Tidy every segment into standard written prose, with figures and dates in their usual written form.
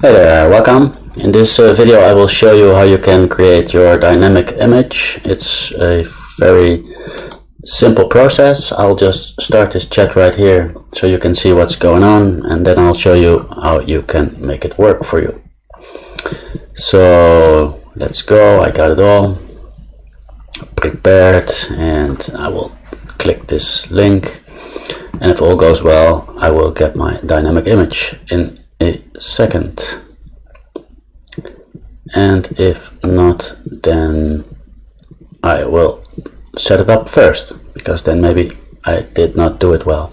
Hey there, welcome. In this video I will show you how you can create your dynamic image. It's a very simple process. I'll just start this chat right here so you can see what's going on, and then I'll show you how you can make it work for you. So let's go. I got it all prepared and I will click this link, and if all goes well I will get my dynamic image in a second, and if not then I will set it up first, because then maybe I did not do it well.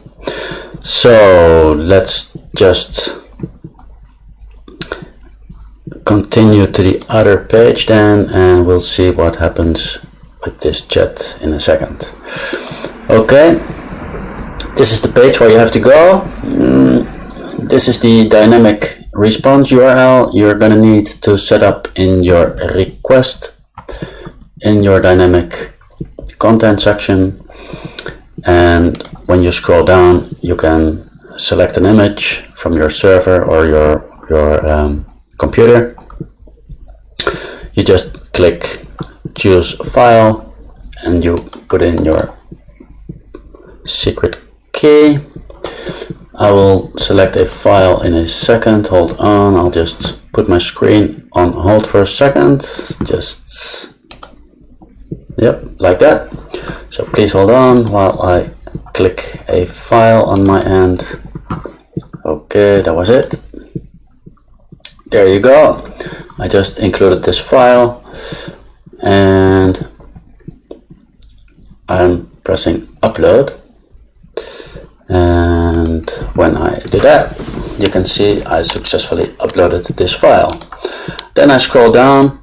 So let's just continue to the other page then, and we'll see what happens with this chat in a second. Okay, this is the page where you have to go. This is the dynamic response URL you're gonna need to set up in your request in your dynamic content section. And when you scroll down, you can select an image from your server or your computer. You just click choose file and you put in your secret key. I will select a file in a second. Hold on, I'll just put my screen on hold for a second. Just, yep, like that. So please hold on while I click a file on my end. Okay, that was it. There you go. I just included this file and I'm pressing upload. And when I do that, you can see I successfully uploaded this file. Then I scroll down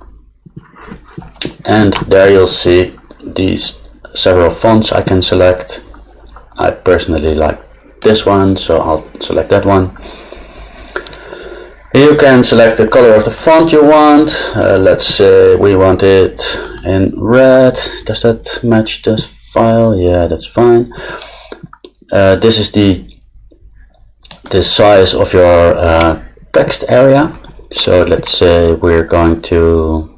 and there you'll see these several fonts I can select. I personally like this one, so I'll select that one. You can select the color of the font you want. Let's say we want it in red. Does that match this file? Yeah, that's fine. This is the size of your text area. So let's say we're going to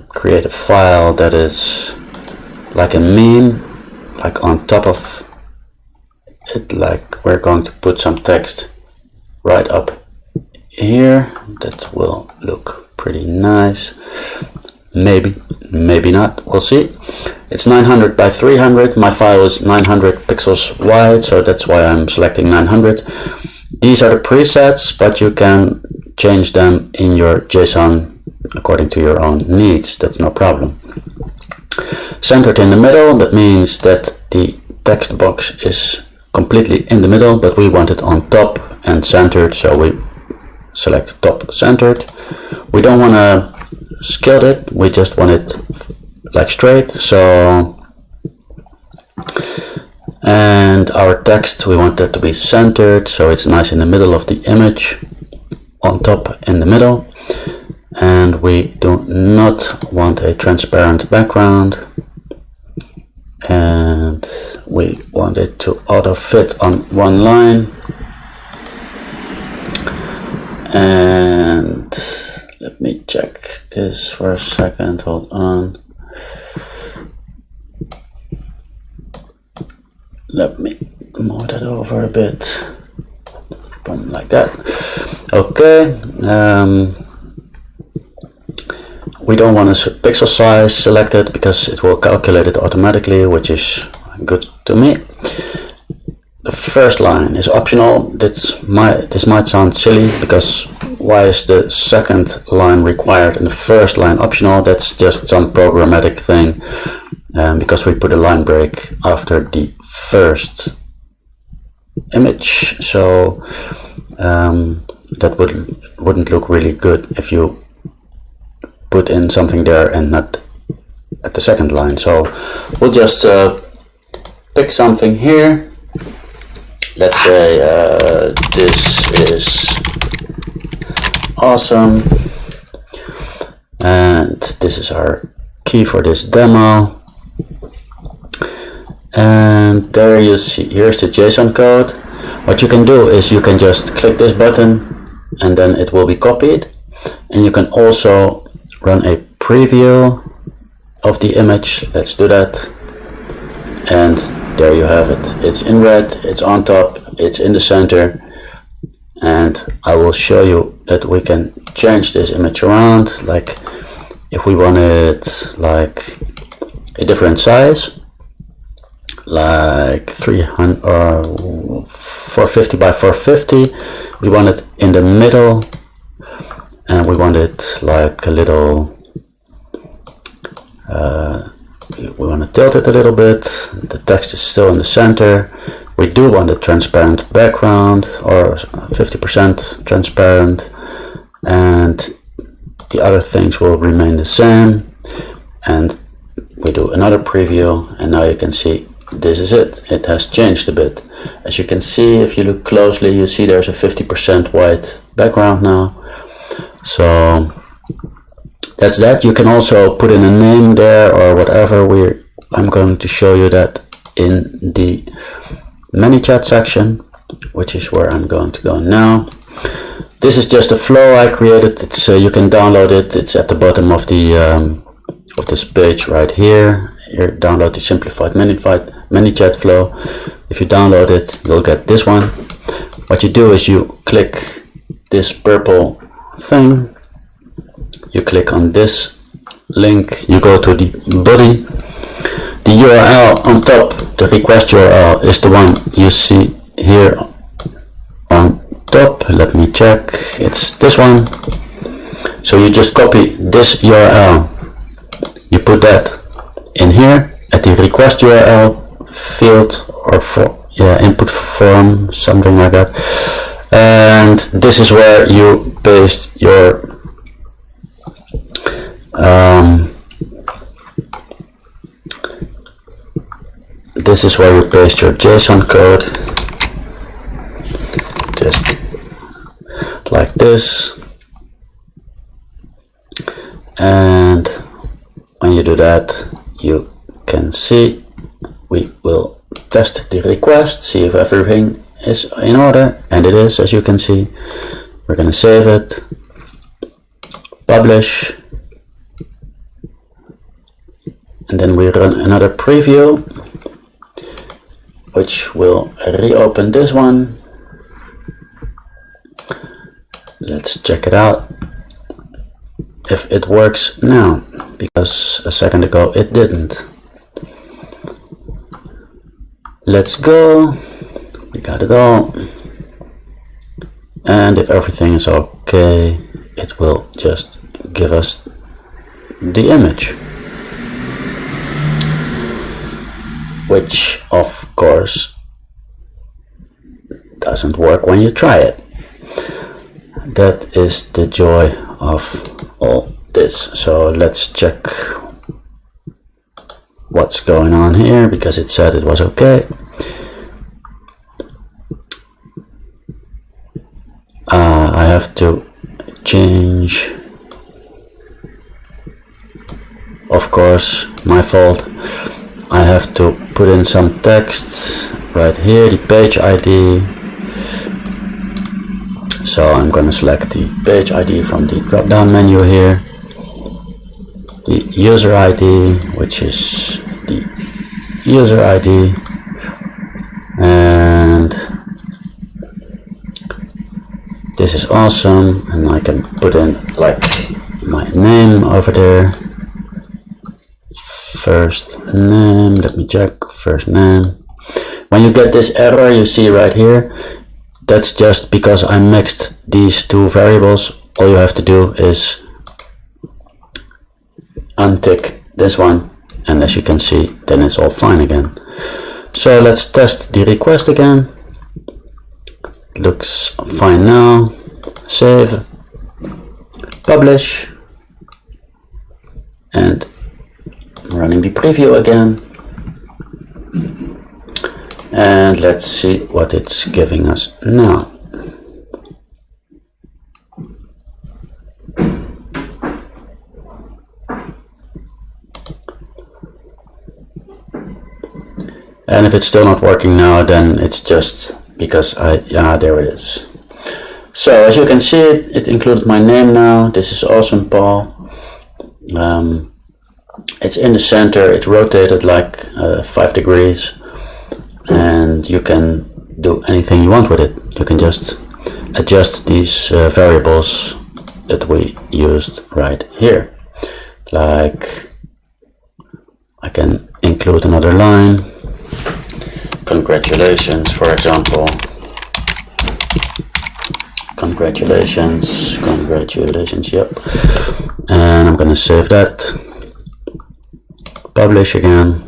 create a file that is like a meme, like on top of it, like we're going to put some text right up here. That will look pretty nice. Maybe not, we'll see. It's 900 by 300. My file is 900 pixels wide, so that's why I'm selecting 900. These are the presets, but you can change them in your JSON according to your own needs. That's no problem. Centered in the middle, that means that the text box is completely in the middle, but we want it on top and centered, so we select top centered. We don't want to scale it, we just want it like straight. So, and our text, we want that to be centered, so it's nice in the middle of the image, on top in the middle. And we do not want a transparent background, and we want it to auto fit on one line. And let me check this for a second, hold on. Let me move that over a bit, boom, like that. Okay, we don't want a pixel size selected because it will calculate it automatically, which is good to me. The first line is optional. This might sound silly, because why is the second line required and the first line optional? That's just some programmatic thing, because we put a line break after the first image, so that wouldn't look really good if you put in something there and not at the second line. So we'll just pick something here. Let's say this is awesome, and this is our key for this demo. And there you see, here's the JSON code. What you can do is you can just click this button and then it will be copied. And you can also run a preview of the image. Let's do that. And there you have it. It's in red, it's on top, it's in the center. And I will show you that we can change this image around. Like if we want it like a different size, like 300 or 450 by 450, we want it in the middle, and we want it like a little we want to tilt it a little bit. The text is still in the center. We do want a transparent background, or 50% transparent, and the other things will remain the same. And we do another preview, and now you can see this is it. It has changed a bit. As you can see, if you look closely, you see there's a 50% white background now. So that's that. You can also put in a name there or whatever. I'm going to show you that in the ManyChat section, which is where I'm going to go now. This is just a flow I created. It's you can download it. It's at the bottom of the of this page right here. Here, download the simplified ManyChat flow. If you download it, you'll get this one. What you do is you click this purple thing. You click on this link. You go to the body. The URL on top, the request URL, is the one you see here on top. Let me check. It's this one. So you just copy this URL. You put that in here at the request URL field, or input form, something like that. And this is where you paste your this is where you paste your JSON code, just like this. And when you do that, you can see we will test the request, see if everything is in order, and it is, as you can see. We're going to save it, publish, and then we run another preview, which will reopen this one. Let's check it out if it works now, because a second ago it didn't. Let's go. We got it all. And if everything is okay, it will just give us the image, which of course doesn't work when you try it. That is the joy of all this. So let's check what's going on here, because it said it was okay. I have to change, of course, my fault. I have to put in some text right here, the page ID. So I'm going to select the page ID from the drop down menu here, the user ID, which is the user ID, and this is awesome. And I can put in like my name over there, first name. Let me check, first name. When you get this error you see right here, that's just because I mixed these two variables. All you have to do is untick this one, and as you can see, then it's all fine again. So let's test the request again. It looks fine now. Save, publish, and I'm running the preview again. And let's see what it's giving us now. And if it's still not working now, then it's just because there it is. So as you can see, it included my name now. This is awesome, Paul. It's in the center, it's rotated like 5 degrees, and you can do anything you want with it. You can just adjust these variables that we used right here. Like, I can include another line, congratulations, for example. Congratulations, yep. And I'm gonna save that, publish again,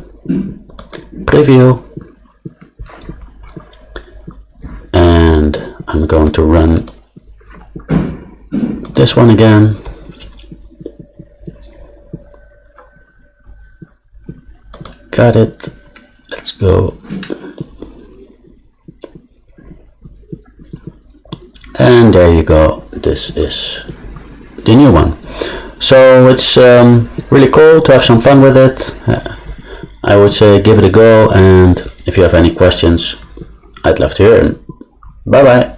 preview, and I'm going to run this one again. Got it. Let's go. And there you go. This is the new one. So it's really cool to have some fun with it. I would say give it a go, and if you have any questions, I'd love to hear them. Bye bye.